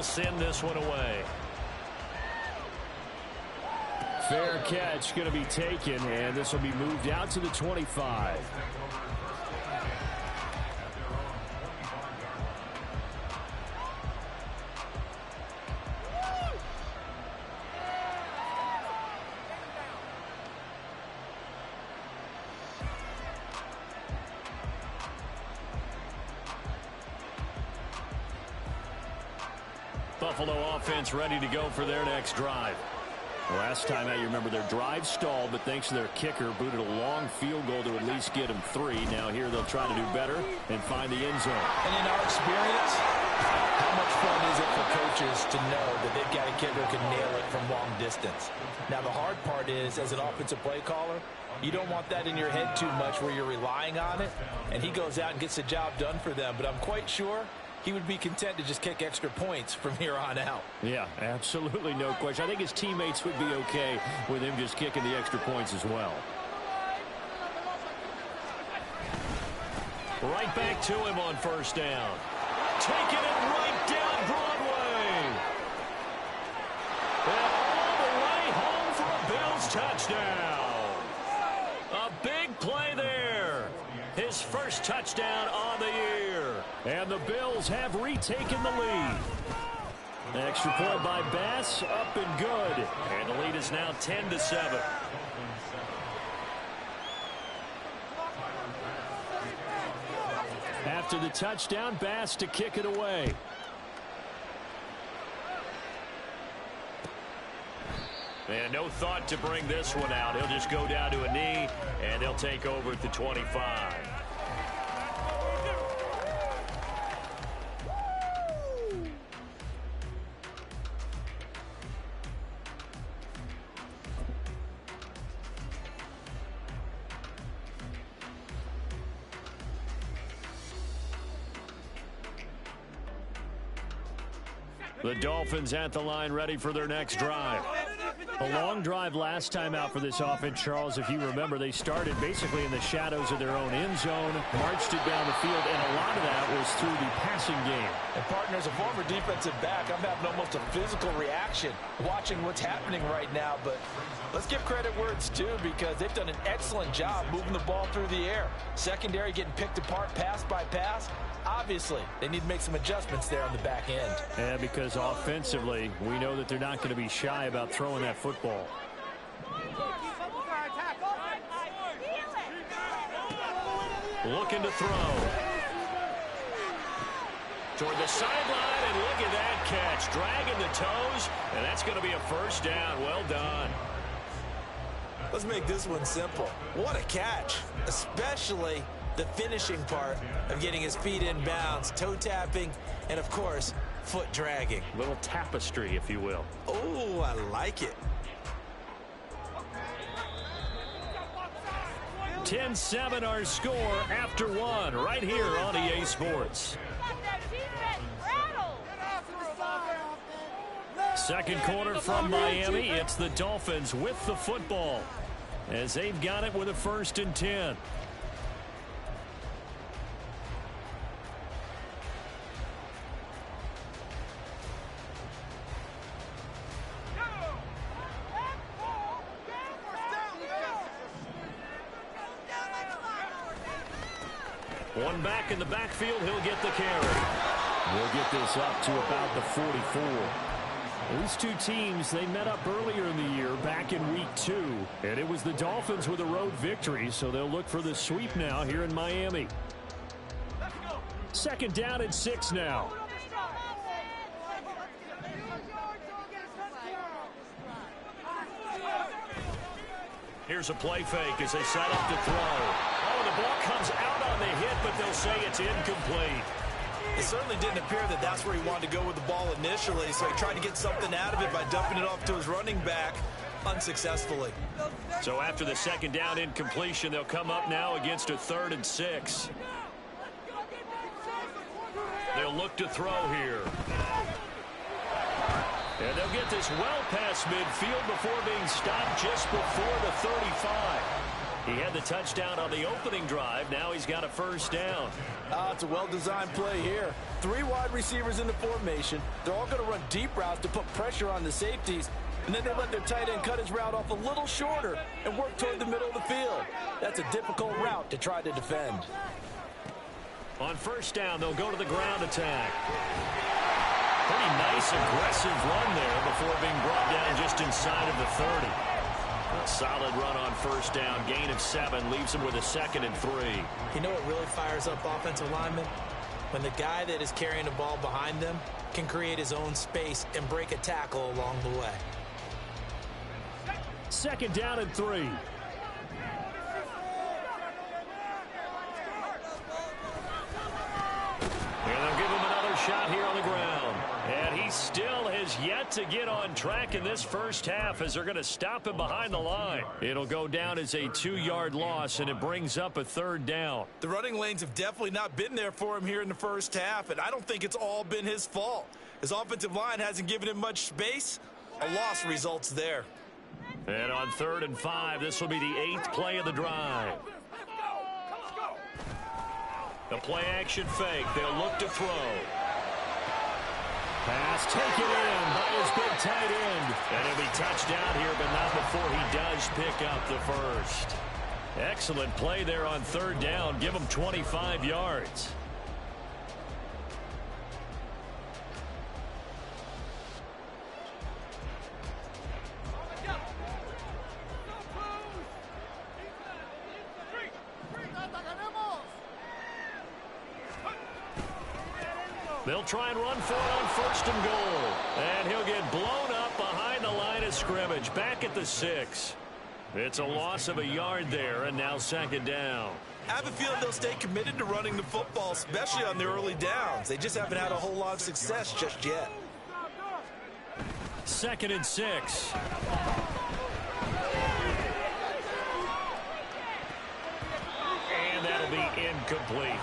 send this one away. Fair catch going to be taken, and this will be moved out to the 25. Buffalo offense ready to go for their next drive. Last time out, you remember their drive stalled, but thanks to their kicker, booted a long field goal to at least get them 3. Now here they'll try to do better and find the end zone. And in our experience, how much fun is it for coaches to know that they've got a kicker who can nail it from long distance? Now the hard part is, as an offensive play caller, you don't want that in your head too much where you're relying on it, and he goes out and gets the job done for them. But I'm quite sure he would be content to just kick extra points from here on out. Yeah, absolutely no question. I think his teammates would be okay with him just kicking the extra points as well. Right back to him on first down. Taking it right down Broadway. And all the way home for a Bills touchdown. A big play there. His first touchdown on the year. And the Bills have retaken the lead. Extra point by Bass, up and good. And the lead is now 10-7. After the touchdown, Bass to kick it away. And no thought to bring this one out. He'll just go down to a knee, and he'll take over at the 25. The Dolphins at the line, ready for their next drive. A long drive last time out for this offense, Charles. If you remember, they started basically in the shadows of their own end zone, marched it down the field, and a lot of that was through the passing game. And partner, as a former defensive back, I'm having almost a physical reaction watching what's happening right now. But let's give credit where it's due, because they've done an excellent job moving the ball through the air. Secondary getting picked apart pass by pass. Obviously, they need to make some adjustments there on the back end. Yeah, because offensively, we know that they're not going to be shy about throwing that football. Looking to throw. Toward the sideline, and look at that catch. Dragging the toes, and that's going to be a first down. Well done. Let's make this one simple. What a catch, especially the finishing part of getting his feet in bounds, toe tapping, and of course, foot dragging. Little tapestry, if you will. Oh, I like it. 10-7 our score after one, right here on EA Sports. Second quarter from Miami. It's the Dolphins with the football as they've got it with a 1st and 10. One back in the backfield, he'll get the carry. We'll get this up to about the 44. These two teams, they met up earlier in the year, back in week 2. And it was the Dolphins with a road victory, so they'll look for the sweep now here in Miami. 2nd down and 6 now. Here's a play fake as they set up to throw. Oh, the ball comes out on the hit, but they'll say it's incomplete. It certainly didn't appear that that's where he wanted to go with the ball initially, so he tried to get something out of it by dumping it off to his running back unsuccessfully. So after the 2nd down incompletion, they'll come up now against a 3rd and 6. They'll look to throw here. And they'll get this well past midfield before being stopped just before the 35. He had the touchdown on the opening drive. Now he's got a first down. It's a well-designed play here. 3 wide receivers in the formation. They're all going to run deep routes to put pressure on the safeties. And then they let their tight end cut his route off a little shorter and work toward the middle of the field. That's a difficult route to try to defend. On first down, they'll go to the ground attack. Pretty nice, aggressive run there before being brought down just inside of the 30. A solid run on first down. Gain of 7 leaves him with a 2nd and 3. You know what really fires up offensive linemen? When the guy that is carrying the ball behind them can create his own space and break a tackle along the way. 2nd down and 3. And they'll give him another shot here on the ground. And he still has yet to get on track in this first half as they're going to stop him behind the line. It'll go down as a 2-yard loss, and it brings up a 3rd down. The running lanes have definitely not been there for him here in the first half, and I don't think it's all been his fault. His offensive line hasn't given him much space. A loss results there. And on 3rd and 5, this will be the 8th play of the drive. The play-action fake. They'll look to throw. Pass taken in by his big tight end. And he'll be touched down here, but not before he does pick up the first. Excellent play there on 3rd down. Give him 25 yards. They'll try and run for it on 1st and goal. And he'll get blown up behind the line of scrimmage, back at the 6. It's a loss of a yard there, and now 2nd down. I have a feeling they'll stay committed to running the football, especially on the early downs. They just haven't had a whole lot of success just yet. 2nd and 6. And that'll be incomplete.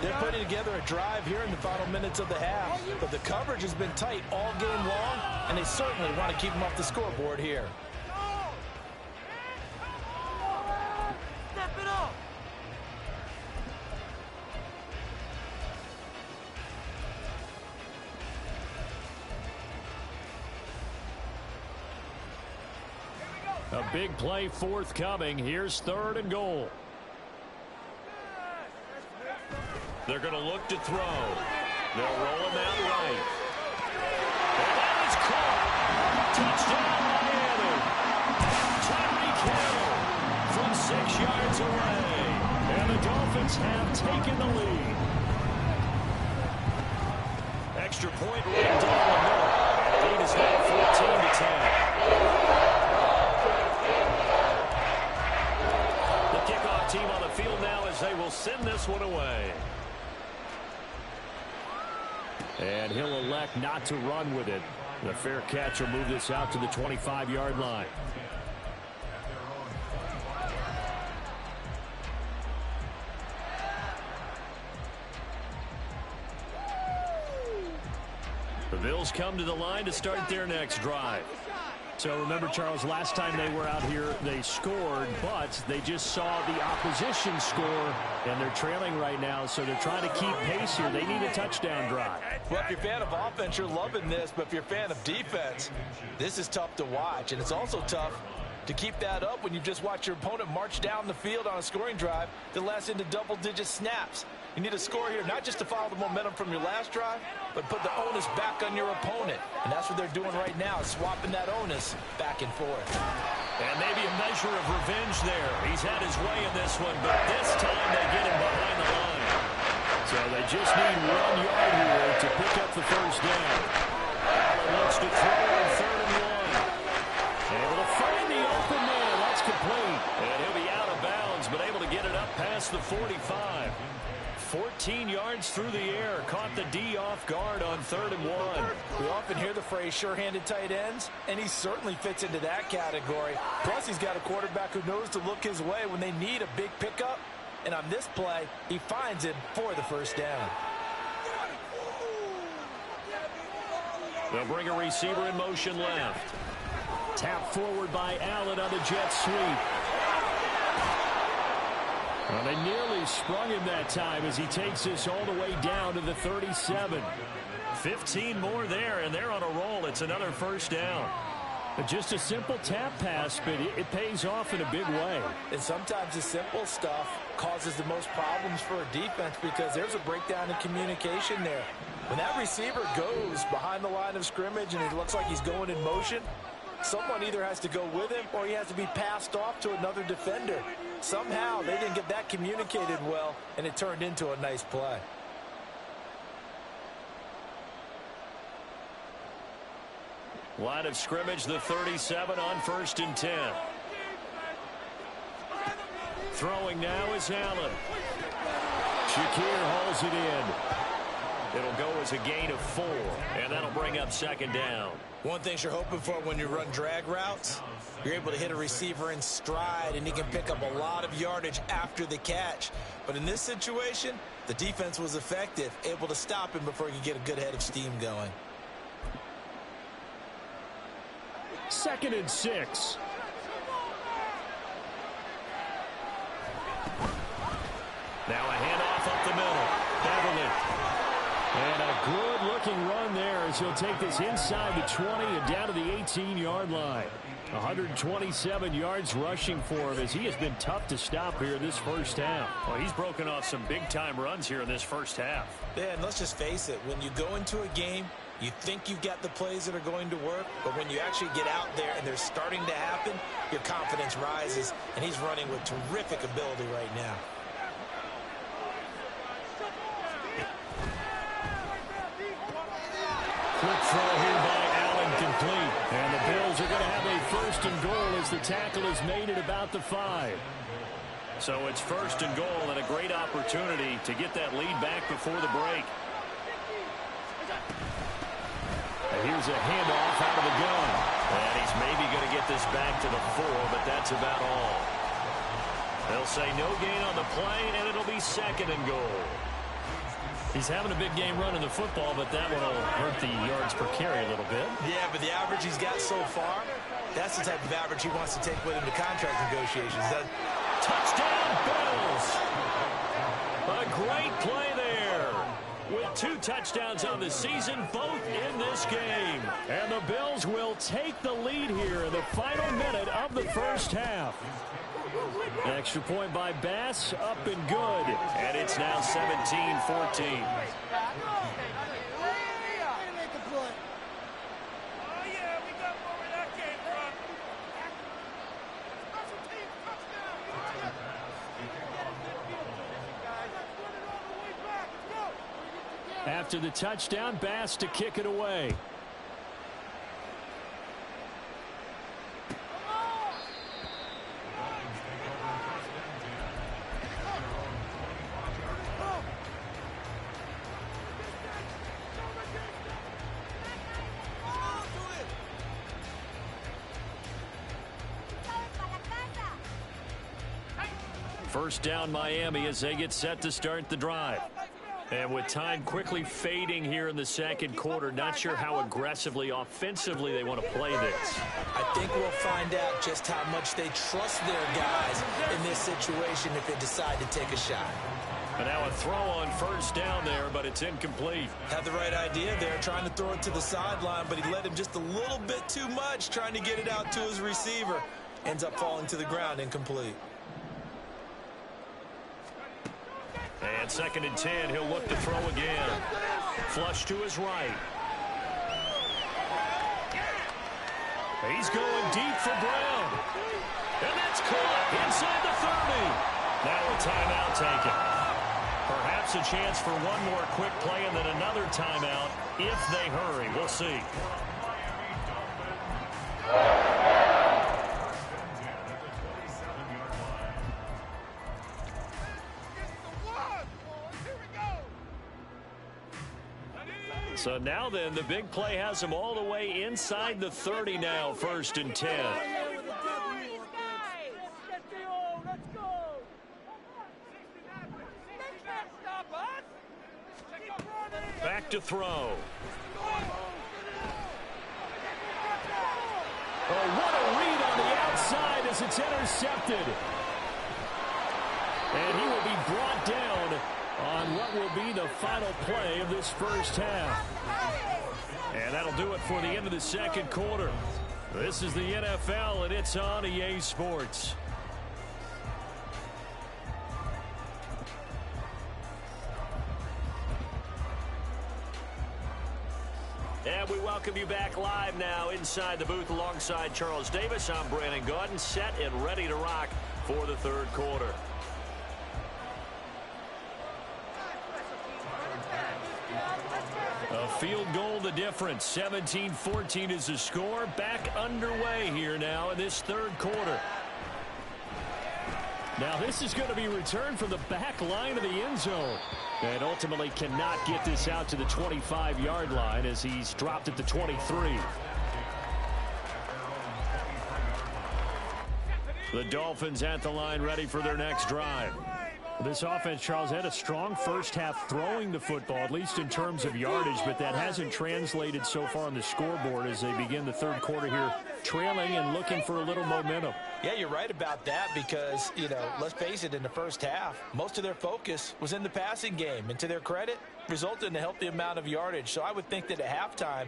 They're putting together a drive here in the final minutes of the half, but the coverage has been tight all game long, and they certainly want to keep them off the scoreboard here. Step it up. A big play forthcoming. Here's 3rd and goal. They're going to look to throw. They'll roll him out right. And that is caught. Touchdown, Miami. Tyreek Hill from 6 yards away. And the Dolphins have taken the lead. Extra point right down the middle. The lead is now 14-10. The kickoff team on the field now as they will send this one away. And he'll elect not to run with it. The fair catch will move this out to the 25-yard line. The Bills come to the line to start their next drive. So remember, Charles, last time they were out here, they scored, but they just saw the opposition score, and they're trailing right now, so they're trying to keep pace here. They need a touchdown drive. Well, if you're a fan of offense, you're loving this, but if you're a fan of defense, this is tough to watch, and it's also tough to keep that up when you just watch your opponent march down the field on a scoring drive that lasts into double-digit snaps. You need a score here, not just to follow the momentum from your last drive, but put the onus back on your opponent. And that's what they're doing right now, swapping that onus back and forth. And maybe a measure of revenge there. He's had his way in this one, but this time they get him behind the line. So they just need 1 yard here to pick up the first down. Allen looks to throw on 3rd and 1. Able to find the open man. That's complete. And he'll be out of bounds, but able to get it up past the 45. 14 yards through the air. Caught the D off guard on 3rd and 1. We often hear the phrase sure-handed tight ends, and he certainly fits into that category. Plus, he's got a quarterback who knows to look his way when they need a big pickup. And on this play, he finds it for the first down. They'll bring a receiver in motion left. Tap forward by Allen on the jet sweep. Well, they nearly sprung him that time as he takes this all the way down to the 37. 15 more there, and they're on a roll. It's another first down. Just a simple tap pass, but it pays off in a big way. And sometimes the simple stuff causes the most problems for a defense because there's a breakdown in communication there. When that receiver goes behind the line of scrimmage and it looks like he's going in motion, someone either has to go with him or he has to be passed off to another defender. Somehow they didn't get that communicated well, and it turned into a nice play. Line of scrimmage, the 37 on 1st and 10. Throwing now is Allen. Shakir hauls it in. It'll go as a gain of 4, and that'll bring up 2nd down. One thing you're hoping for when you run drag routes, you're able to hit a receiver in stride, and he can pick up a lot of yardage after the catch. But in this situation, the defense was effective, able to stop him before he could get a good head of steam going. 2nd and 6. Now a handoff up the middle. Beverly. And a good-looking run there as he'll take this inside the 20 and down to the 18-yard line. 127 yards rushing for him as he has been tough to stop here in this first half. Well, he's broken off some big-time runs here in this first half. Yeah, and let's just face it. When you go into a game, you think you've got the plays that are going to work, but when you actually get out there and they're starting to happen, your confidence rises, and he's running with terrific ability right now. Quick throw here by Allen, complete. And the Bills are going to have a 1st and goal as the tackle is made at about the 5. So it's 1st and goal and a great opportunity to get that lead back before the break. And here's a handoff out of the gun. And he's maybe going to get this back to the 4, but that's about all. They'll say no gain on the play, and it'll be 2nd and goal. He's having a big game running the football, but that one will hurt the yards per carry a little bit. Yeah, but the average he's got so far, that's the type of average he wants to take with him to contract negotiations. Touchdown, Bills! A great play there. With 2 touchdowns on the season, both in this game. And the Bills will take the lead here in the final minute of the first half. An extra point by Bass, up and good. And it's now 17-14. After the touchdown, Bass to kick it away. First down, Miami, as they get set to start the drive. And with time quickly fading here in the second quarter, not sure how aggressively, offensively they want to play this. I think we'll find out just how much they trust their guys in this situation if they decide to take a shot. And now a throw on first down there, but it's incomplete. Had the right idea there, trying to throw it to the sideline, but he led him just a little bit too much, trying to get it out to his receiver. Ends up falling to the ground, incomplete. And 2nd and 10, he'll look to throw again. Flush to his right. He's going deep for Brown. And that's caught inside the 30. Now a timeout taken. Perhaps a chance for one more quick play and then another timeout if they hurry. We'll see. So now then, the big play has them all the way inside the 30 now, 1st and 10. Back to throw. Oh, what a read on the outside as it's intercepted. And he will be brought down on what will be the final play of this first half. And that'll do it for the end of the second quarter. This is the NFL, and it's on EA Sports. And we welcome you back live now inside the booth alongside Charles Davis. I'm Brandon Gaudin, set and ready to rock for the third quarter. A field goal the difference. 17-14 is the score. Back underway here now in this third quarter. Now this is going to be returned from the back line of the end zone. And ultimately cannot get this out to the 25-yard line as he's dropped at the 23. The Dolphins at the line ready for their next drive. This offense, Charles, had a strong first half throwing the football, at least in terms of yardage, but that hasn't translated so far on the scoreboard as they begin the third quarter here, trailing and looking for a little momentum. Yeah, you're right about that because, you know, let's face it, in the first half, most of their focus was in the passing game. And to their credit, resulted in a healthy amount of yardage. So I would think that at halftime,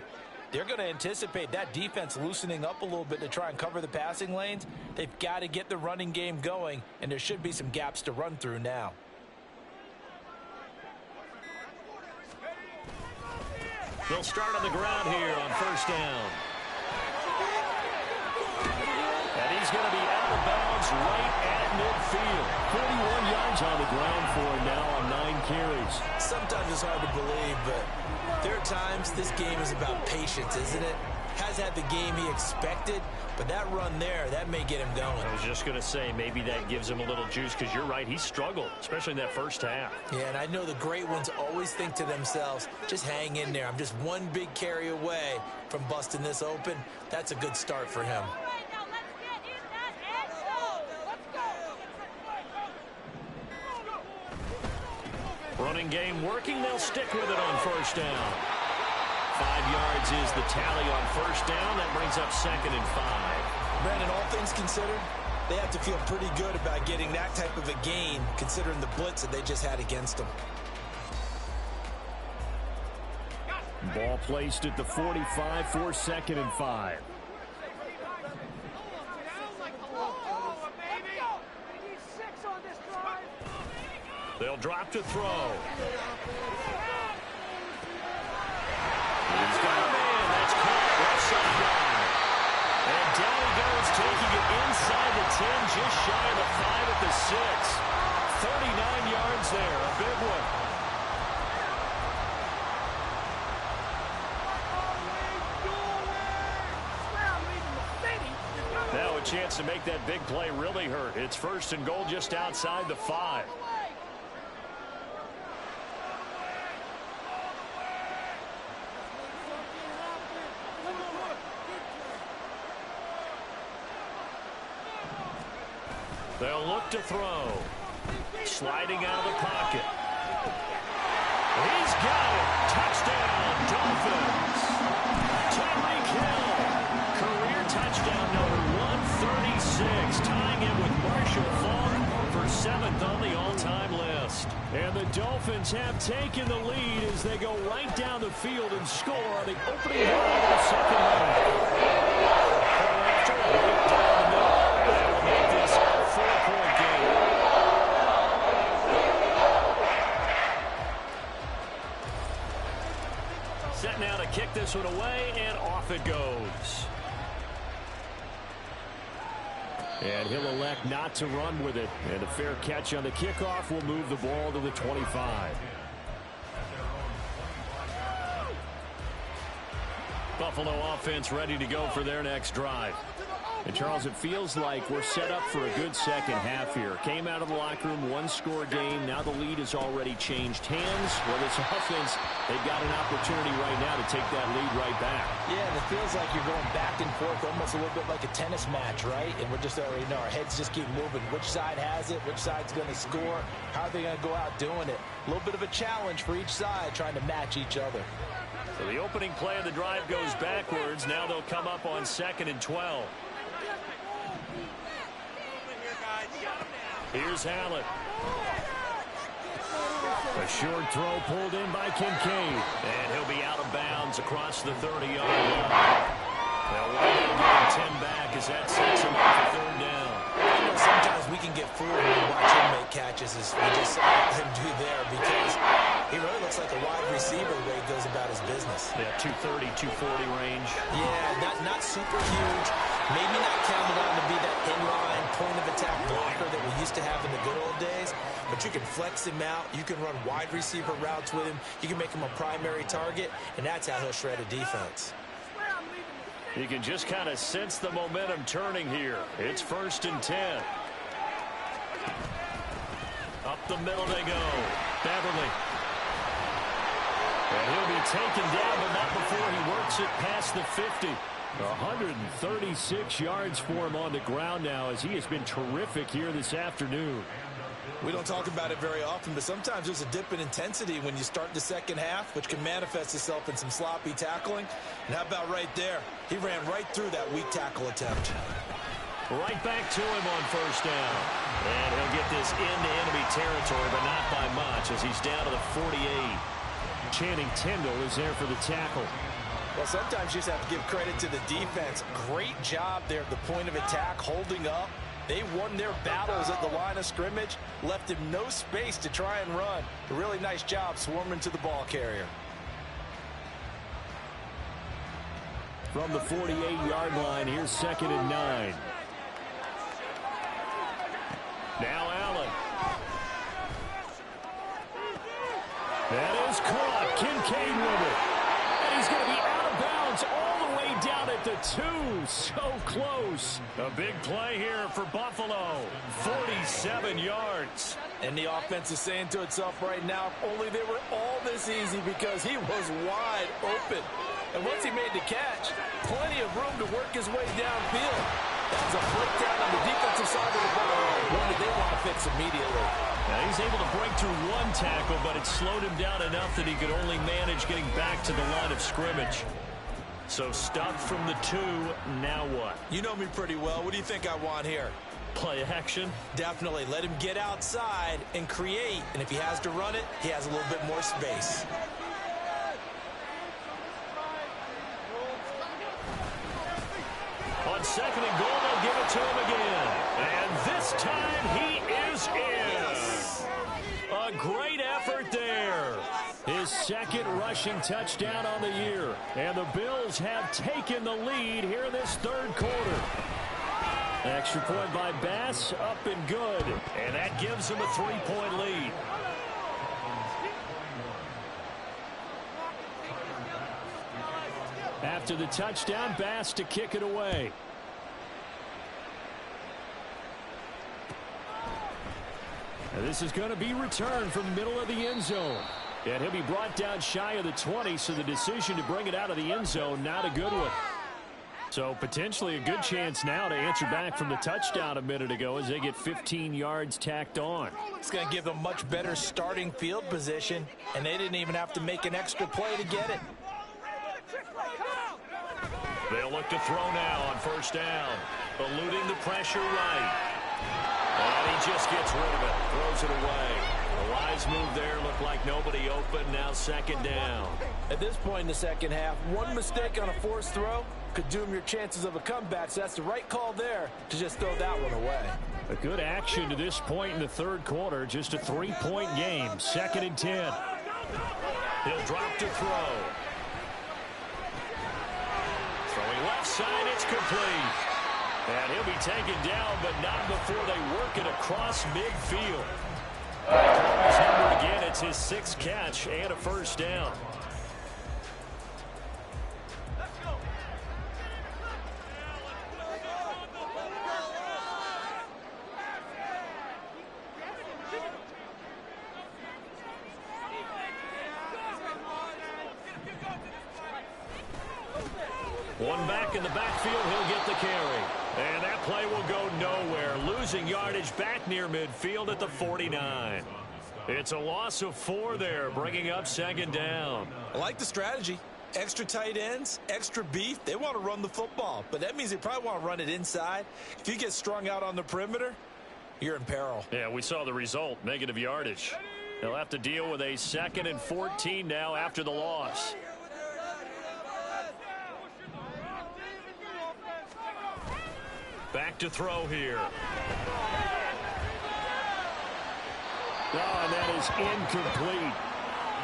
they're going to anticipate that defense loosening up a little bit to try and cover the passing lanes. They've got to get the running game going, and there should be some gaps to run through now. They'll start on the ground here on first down. And he's going to be out of bounds right at midfield. 41 yards on the ground for him now on 9 carries. Sometimes it's hard to believe, but there are times this game is about patience, isn't it? Has had the game he expected, but that run there, that may get him going. I was just going to say, maybe that gives him a little juice because you're right, he struggled, especially in that first half. Yeah, and I know the great ones always think to themselves, just hang in there. I'm just one big carry away from busting this open. That's a good start for him. Running game working. They'll stick with it on first down. 5 yards is the tally on first down. That brings up 2nd and 5. Brandon, all things considered, they have to feel pretty good about getting that type of a gain considering the blitz that they just had against them. Ball placed at the 45 for 2nd and 5. They'll drop to throw. He's got a man. That's caught left sideline. And down he goes, taking it inside the 10, just shy of the 5 at the 6. 39 yards there, a big one. Now a chance to make that big play really hurt. It's 1st and goal just outside the 5. They'll look to throw. Sliding out of the pocket. He's got it. Touchdown, Dolphins. Tyreek Hill. Career touchdown number 136. Tying him with Marshall Faulk for 7th on the all-time list. And the Dolphins have taken the lead as they go right down the field and score on the opening drive of the second half. Set now to kick this one away, and off it goes. And he'll elect not to run with it. And a fair catch on the kickoff will move the ball to the 25. Buffalo offense ready to go for their next drive. And, Charles, it feels like we're set up for a good second half here. Came out of the locker room, one-score game. Now the lead has already changed hands. Well, this offense, they've got an opportunity right now to take that lead right back. Yeah, and it feels like you're going back and forth almost a little bit like a tennis match, right? And we're just already know our heads just keep moving. Which side has it? Which side's going to score? How are they going to go out doing it? A little bit of a challenge for each side trying to match each other. So the opening play of the drive goes backwards. Now they'll come up on 2nd and 12. Here's Allen. A short throw pulled in by Kincaid. And he'll be out of bounds across the 30-yard line. They'll wind up getting 10 back as that sets him up for third down. You know, sometimes we can get fooled when we watch him make catches, as we just saw him do there, because he really looks like a wide receiver the way he goes about his business. Yeah, 230, 240 range. Yeah, not super huge. Maybe not counted on to be that inline point-of-attack blocker that we used to have in the good old days, but you can flex him out. You can run wide receiver routes with him. You can make him a primary target, and that's how he'll shred a defense. You can just kind of sense the momentum turning here. It's 1st and 10. Up the middle they go. Beverly. And he'll be taken down, but not before he works it past the 50. 136 yards for him on the ground now, as he has been terrific here this afternoon. We don't talk about it very often, but sometimes there's a dip in intensity when you start the second half, which can manifest itself in some sloppy tackling. And how about right there? He ran right through that weak tackle attempt. Right back to him on 1st down. And he'll get this into enemy territory, but not by much, as he's down to the 48. Channing Tindall is there for the tackle. Well, sometimes you just have to give credit to the defense. Great job there at the point of attack, holding up. They won their battles at the line of scrimmage, left him no space to try and run. A really nice job swarming to the ball carrier. From the 48-yard line, here's 2nd and 9. Now Allen. That is caught. Kincaid with it. And he's going to be out of bounds all the way down at the 2. So close. A big play here for Buffalo. 47 yards. And the offense is saying to itself right now, if only they were all this easy, because he was wide open. And once he made the catch, plenty of room to work his way downfield. That's a breakdown on the defensive side of the ball. One that they want to fix immediately. Now he's able to break through one tackle, but it slowed him down enough that he could only manage getting back to the line of scrimmage. So stopped from the 2, now what? You know me pretty well. What do you think I want here? Play action? Definitely. Let him get outside and create. And if he has to run it, he has a little bit more space. On 2nd and goal, they'll give it to him again. And this time he is in. A great effort there. His 2nd rushing touchdown on the year. And the Bills have taken the lead here in this 3rd quarter. Extra point by Bass, up and good. And that gives him a 3-point lead. After the touchdown, Bass to kick it away. And this is going to be returned from the middle of the end zone. And he'll be brought down shy of the 20, so the decision to bring it out of the end zone, not a good one. So potentially a good chance now to answer back from the touchdown a minute ago as they get 15 yards tacked on. It's going to give them much better starting field position, and they didn't even have to make an extra play to get it. They'll look to throw now on 1st down. Eluding the pressure right. And he just gets rid of it. Throws it away. A wise move there. Looked like nobody open. Now 2nd down. At this point in the second half, one mistake on a forced throw could doom your chances of a comeback. So that's the right call there to just throw that one away. A good action to this point in the 3rd quarter. Just a 3-point game. 2nd and 10. He'll drop to throw. Throwing left side, it's complete. And he'll be taken down, but not before they work it across midfield. His number again, it's his 6th catch and a 1st down. One back in the backfield, he'll get the carry. And that play will go nowhere. Losing yardage back near midfield at the 49. It's a loss of 4 there, bringing up 2nd down. I like the strategy. Extra tight ends, extra beef. They want to run the football, but that means they probably want to run it inside. If you get strung out on the perimeter, you're in peril. Yeah, we saw the result, negative yardage. They'll have to deal with a 2nd and 14 now after the loss. Back to throw here. Oh, and that is incomplete.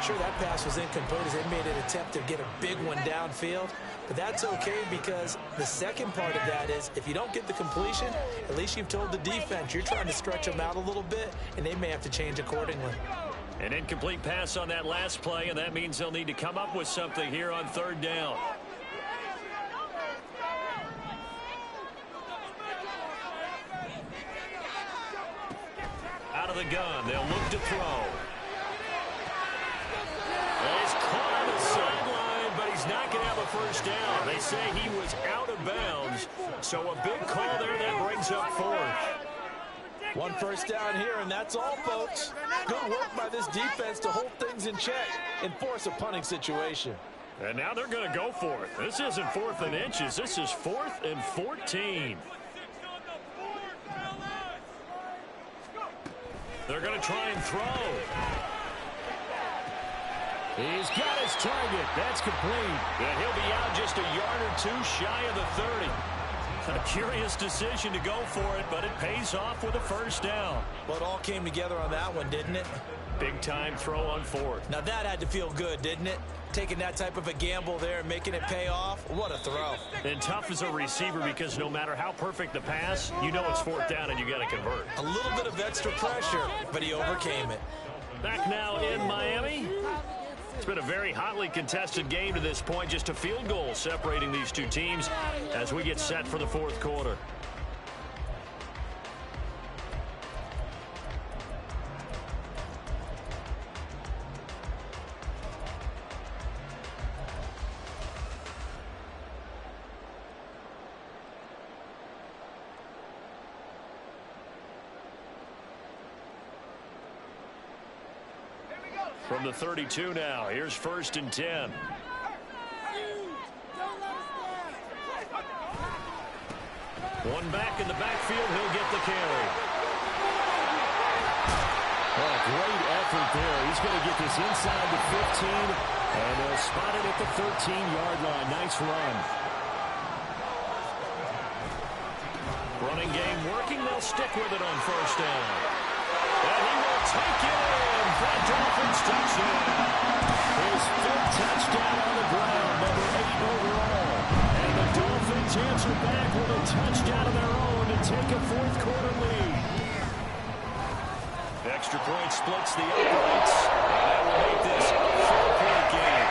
Sure, that pass was incomplete as they made an attempt to get a big one downfield. But that's okay because the second part of that is if you don't get the completion, at least you've told the defense you're trying to stretch them out a little bit, and they may have to change accordingly. An incomplete pass on that last play, and that means they'll need to come up with something here on 3rd down. Out of the gun, they'll look to throw. He's caught on the sideline, but he's not going to have a first down. They say he was out of bounds, so a big call there that brings up 4th. 1 first down here, and that's all, folks. Good work by this defense to hold things in check and force a punting situation. And now they're going to go for it. This isn't 4th and inches. This is 4th and 14. They're going to try and throw. He's got his target. That's complete. And he'll be out just a yard or 2 shy of the 30. A curious decision to go for it, but it pays off with a first down. Well, it all came together on that one, didn't it? Big-time throw on 4th. Now that had to feel good, didn't it? Taking that type of a gamble there and making it pay off. What a throw. And tough as a receiver because no matter how perfect the pass, you know it's 4th down and you got to convert. A little bit of extra pressure, but he overcame it. Back now in Miami. It's been a very hotly contested game to this point. Just a field goal separating these two teams as we get set for the 4th quarter. From the 32 now, here's 1st and 10. One back in the backfield, he'll get the carry. Well, a great effort there. He's going to get this inside the 15, and they'll spot it at the 13-yard line. Nice run. Running game working. They'll stick with it on 1st down. And he will take it in for a Dolphins touchdown. His 5th touchdown on the ground, number 8 overall. And the Dolphins answer back with a touchdown of their own to take a 4th quarter lead. Extra point splits the uprights. And that will make this a 4-point game.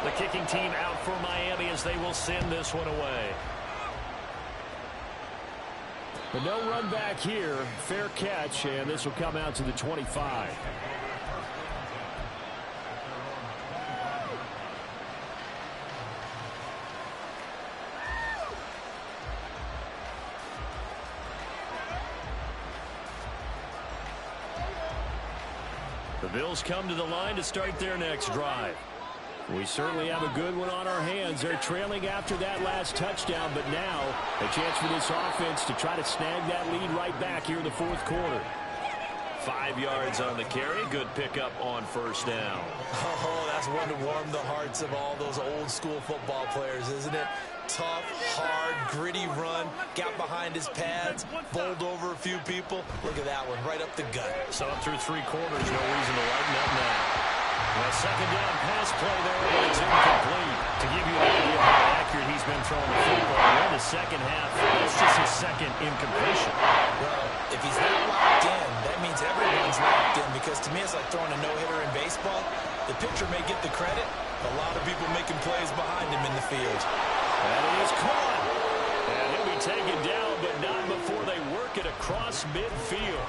The kicking team out for Miami as they will send this one away. But no run back here. Fair catch, and this will come out to the 25. The Bills come to the line to start their next drive. We certainly have a good one on our hands. They're trailing after that last touchdown, but now a chance for this offense to try to snag that lead right back here in the 4th quarter. 5 yards on the carry. Good pickup on 1st down. Oh, that's one to warm the hearts of all those old school football players, isn't it? Tough, hard, gritty run. Got behind his pads, bowled over a few people. Look at that one, right up the gut. So up through 3 quarters, no reason to lighten up now. Well, 2nd down pass play there, but it's incomplete. To give you an idea of how accurate he's been throwing the football in the second half, that's just his 2nd incompletion. Well, if he's not locked in, that means everyone's locked in, because to me it's like throwing a no-hitter in baseball. The pitcher may get the credit, but a lot of people making plays behind him in the field. And he is caught. And he'll be taken down, but not before they work it across midfield.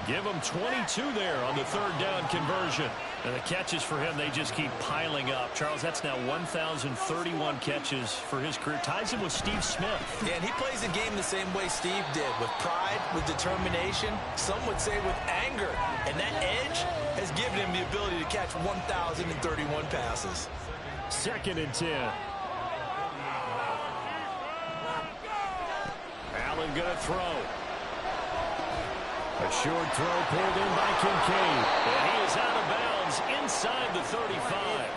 Give him 22 there on the 3rd down conversion. And the catches for him, they just keep piling up. Charles, that's now 1,031 catches for his career. Ties him with Steve Smith. Yeah, and he plays the game the same way Steve did, with pride, with determination, some would say with anger. And that edge has given him the ability to catch 1,031 passes. 2nd and 10. Allen going to throw. A short throw pulled in by Kincaid. And he is out of bounds inside the 35.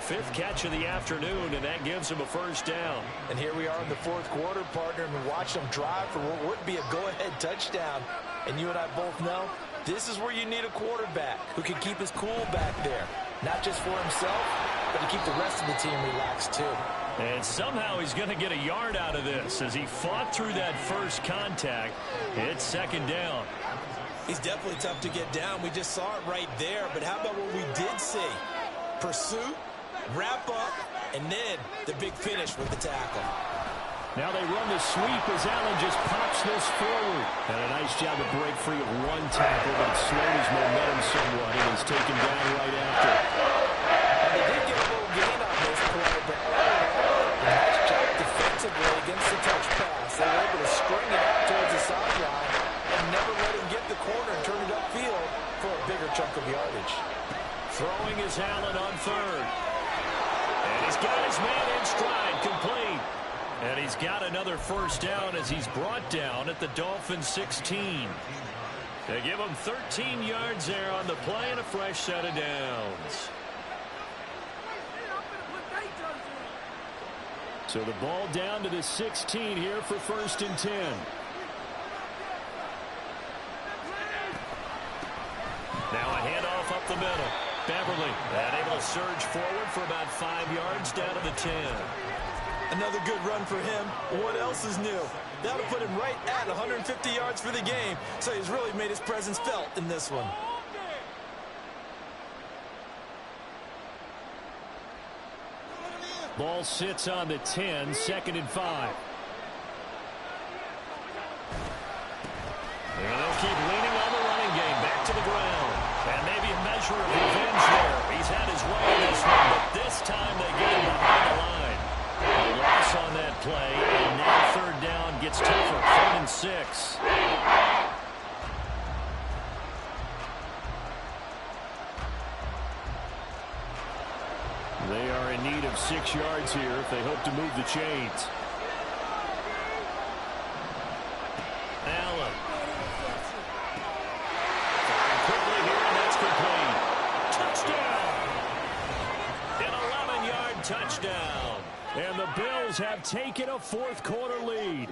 Fifth catch of the afternoon, and that gives him a first down. And here we are in the fourth quarter, partner, and we watch them drive for what would be a go-ahead touchdown. And you and I both know this is where you need a quarterback who can keep his cool back there. Not just for himself, but to keep the rest of the team relaxed too. And somehow he's going to get a yard out of this as he fought through that first contact. It's second down. He's definitely tough to get down. We just saw it right there. But how about what we did see? Pursuit, wrap up, and then the big finish with the tackle. Now they run the sweep as Allen just pops this forward. And a nice job to break free of one tackle, but it slowed his momentum somewhat and is taken down right after. And they did get a little gain on this play, but all in all, a nice job defensively against the touch pass. They were able to string it out towards the sideline and never let him get the corner and turn it upfield for a bigger chunk of yardage. Throwing is Allen on third. And he's got his man in stride, complete. And he's got another first down as he's brought down at the Dolphins' 16. They give him 13 yards there on the play and a fresh set of downs. So the ball down to the 16 here for first and 10. Now a handoff up the middle. Beverly able to surge forward for about 5 yards down to the 10. Another good run for him. What else is new? That'll put him right at 150 yards for the game. So he's really made his presence felt in this one. Ball sits on the 10, second and 5. And they'll keep leaning on the running game. Back to the ground. And maybe a measure of revenge there. He's had his way in this one, but this time they get him behind the line. A loss on that play, and now third down gets tougher. 3rd and 6. They are in need of 6 yards here if they hope to move the chains. Allen. Firing quickly here, and that's complete. Touchdown! An 11-yard touchdown. And the Bills have taken a fourth quarter lead.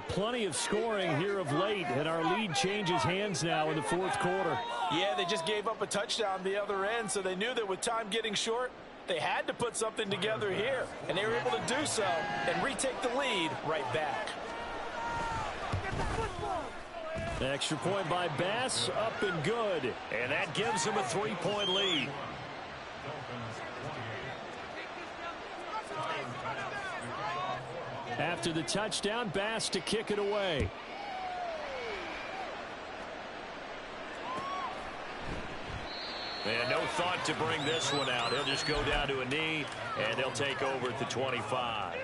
Plenty of scoring here of late, and our lead changes hands now in the fourth quarter. Yeah, they just gave up a touchdown the other end, so they knew that with time getting short, they had to put something together here, and they were able to do so and retake the lead right back. Extra point by Bass, up and good, and that gives him a 3-point lead. After the touchdown, Bass to kick it away. And no thought to bring this one out. He'll just go down to a knee, and they'll take over at the 25.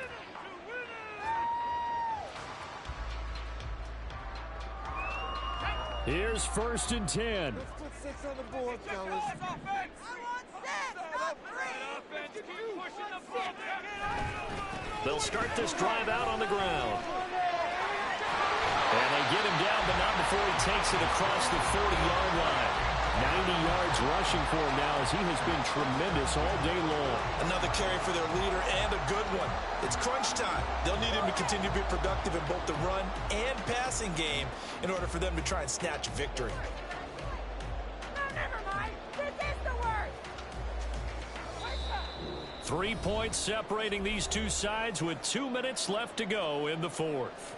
Here's 1st and 10. Let's put 6 on the board, fellas. They'll start this drive out on the ground. And they get him down, but not before he takes it across the 40-yard line. 90 yards rushing for him now as he has been tremendous all day long. Another carry for their leader and a good one. It's crunch time. They'll need him to continue to be productive in both the run and passing game in order for them to try and snatch a victory. Never mind. This is the worst. 3 points separating these two sides with 2 minutes left to go in the fourth.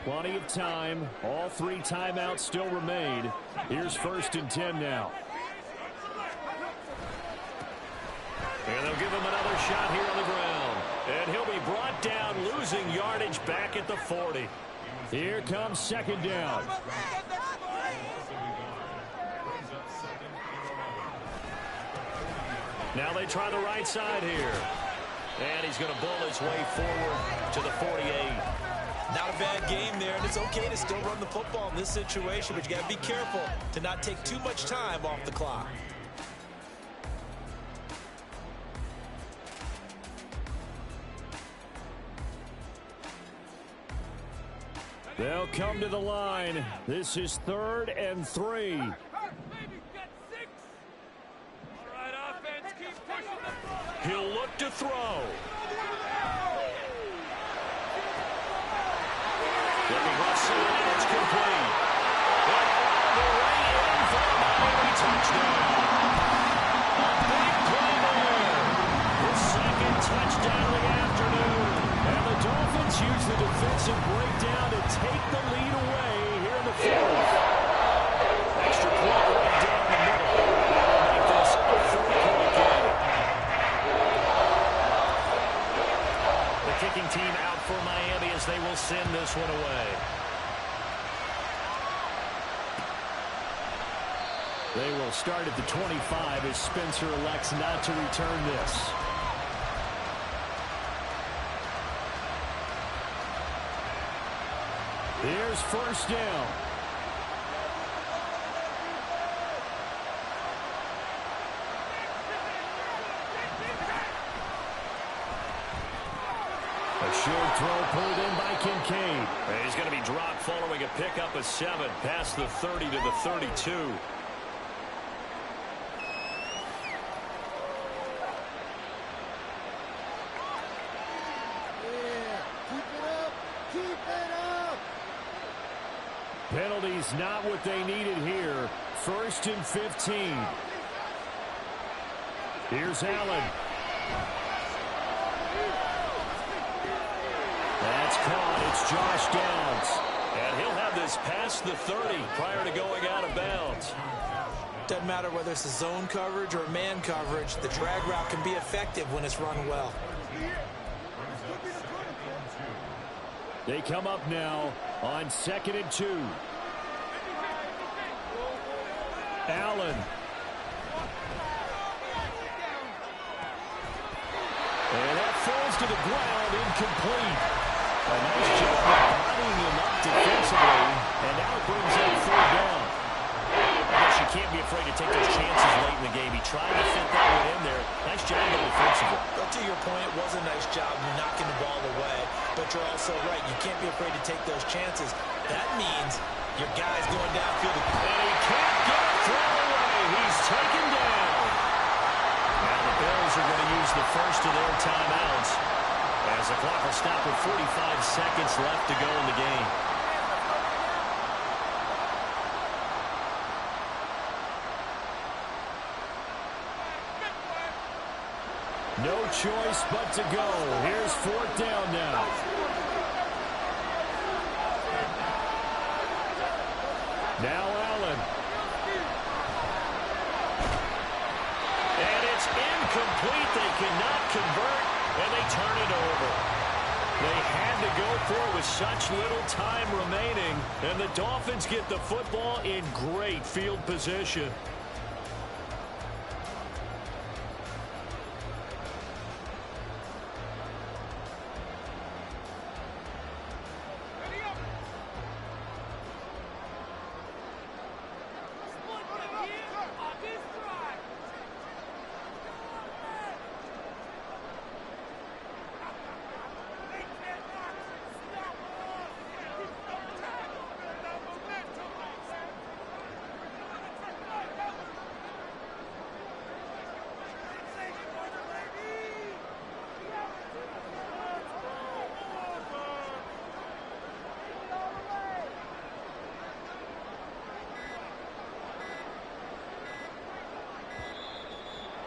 Plenty of time. All 3 timeouts still remain. Here's 1st and 10 now. And they'll give him another shot here on the ground. And he'll be brought down, losing yardage back at the 40. Here comes 2nd down. Now they try the right side here. And he's going to bull his way forward to the 48. Not a bad game there, and it's okay to still run the football in this situation, but you got to be careful to not take too much time off the clock. They'll come to the line. This is 3rd and 3. He'll look to throw. Looking left side, it's complete. And all the way in for a Miami touchdown. A big play there. His 2nd touchdown of the afternoon. And the Dolphins use the defensive breakdown to take the lead away here in the 4th. Extra point right down the middle. That'll make this a 4-point game. The kicking team out for Miami as they will send this one away. They will start at the 25 as Spencer elects not to return this. Here's 1st down. A short throw pulled in by Kincaid. And he's going to be dropped following a pickup of 7 past the 30 to the 32. Penalties not what they needed here. 1st and 15. Here's Allen. That's caught. It's Josh Downs. And he'll have this past the 30 prior to going out of bounds. Doesn't matter whether it's a zone coverage or man coverage, the drag route can be effective when it's run well. They come up now on 2nd and 2. Allen. And that falls to the ground, incomplete. A nice job of bodying him up defensively, and now it brings up 3rd down. I guess you can't be afraid to take those chances late in the game. He tried to fit that one in there. Nice job of defensively. But to your point, it was a nice job knocking the ball away. But you're also right. You can't be afraid to take those chances. That means your guy's going downfield. And he can't get a throw away. He's taken down. Now the Bills are going to use the first of their timeouts as the clock will stop with 45 seconds left to go in the game. No choice but to go. Here's 4th down now. Now Allen. And it's incomplete. They cannot convert, and they turn it over. They had to go for it with such little time remaining, and the Dolphins get the football in great field position.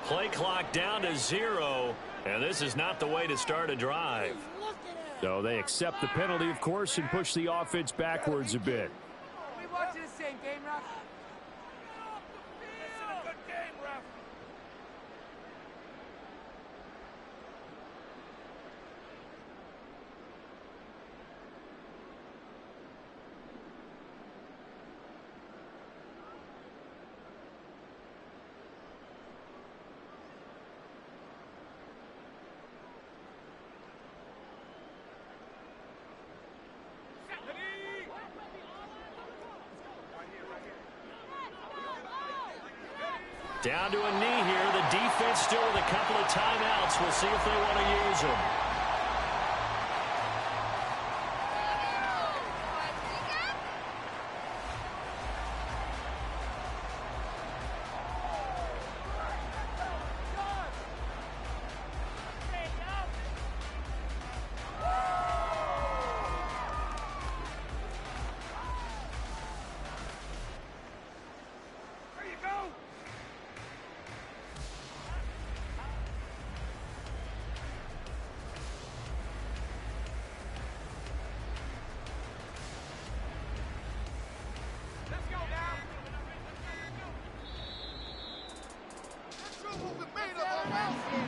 Play clock down to 0, and this is not the way to start a drive. So they accept the penalty, of course, and push the offense backwards a bit. We watching the same game, Ralph? Down to a knee here. The defense still with a couple of timeouts. We'll see if they want to use them.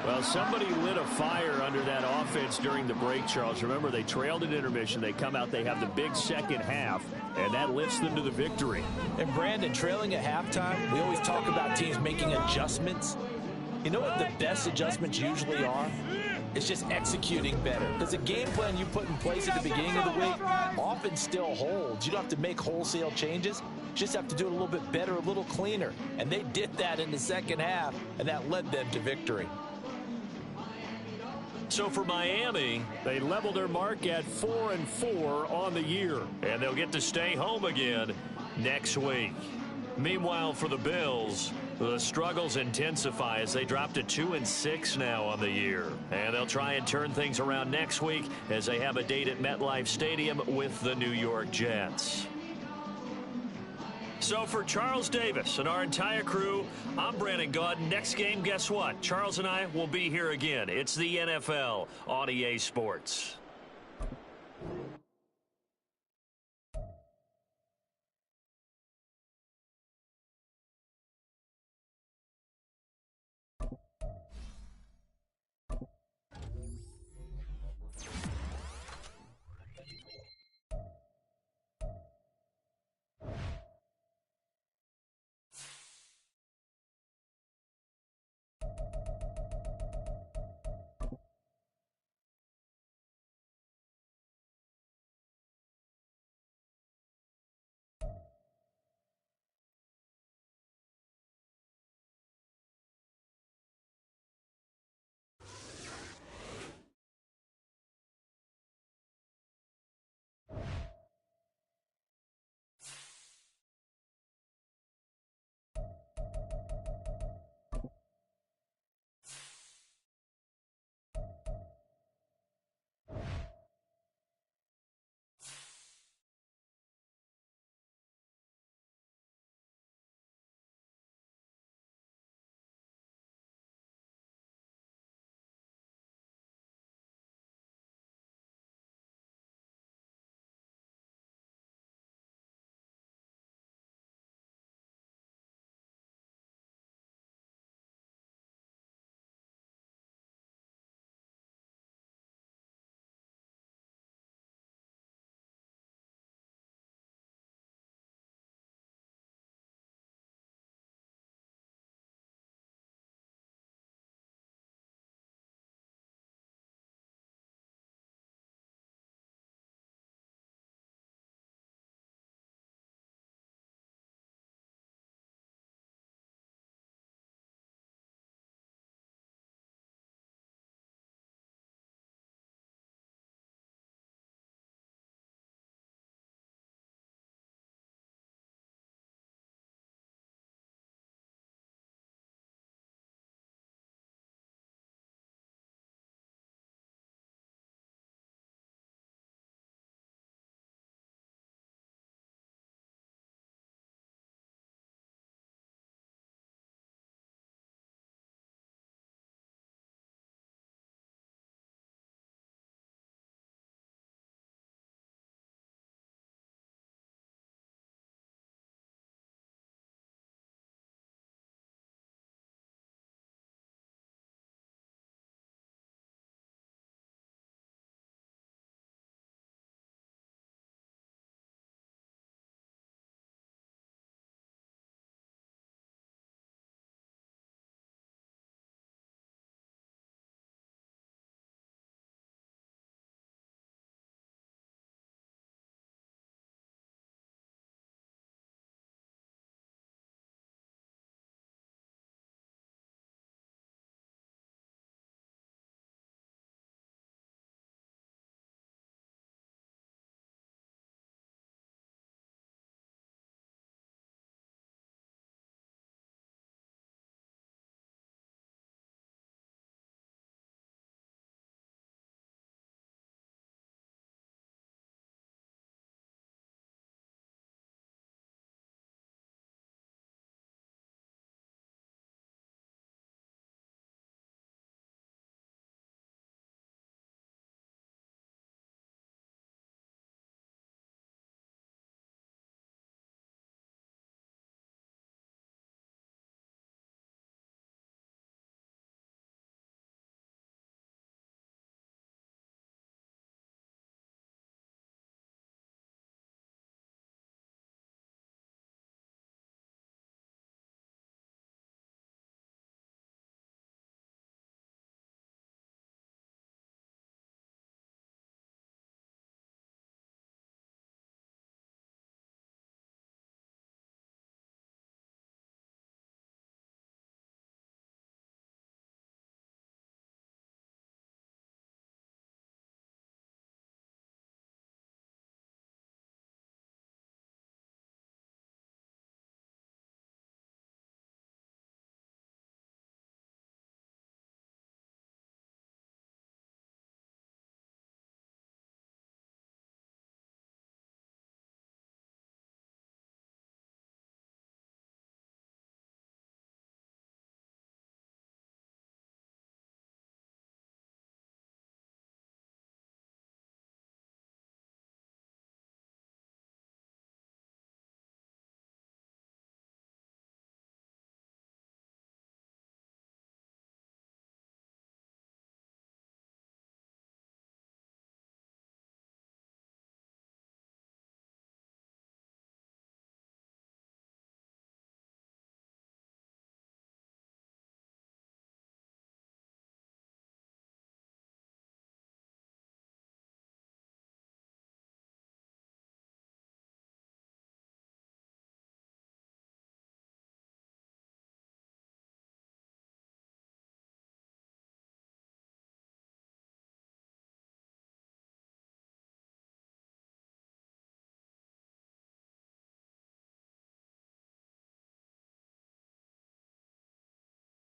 Well, somebody lit a fire under that offense during the break, Charles. Remember, they trailed at intermission. They come out, they have the big second half, and that lifts them to the victory. And, Brandon, trailing at halftime, we always talk about teams making adjustments. You know what the best adjustments usually are? It's just executing better. Because the game plan you put in place at the beginning of the week often still holds. You don't have to make wholesale changes. You just have to do it a little bit better, a little cleaner. And they did that in the second half, and that led them to victory. So for Miami, they leveled their mark at 4-4 on the year, and they'll get to stay home again next week. Meanwhile, for the Bills, the struggles intensify as they drop to 2-6 now on the year. And they'll try and turn things around next week as they have a date at MetLife Stadium with the New York Jets. So for Charles Davis and our entire crew, I'm Brandon Gaudin. Next game, guess what? Charles and I will be here again. It's the NFL on EA Sports.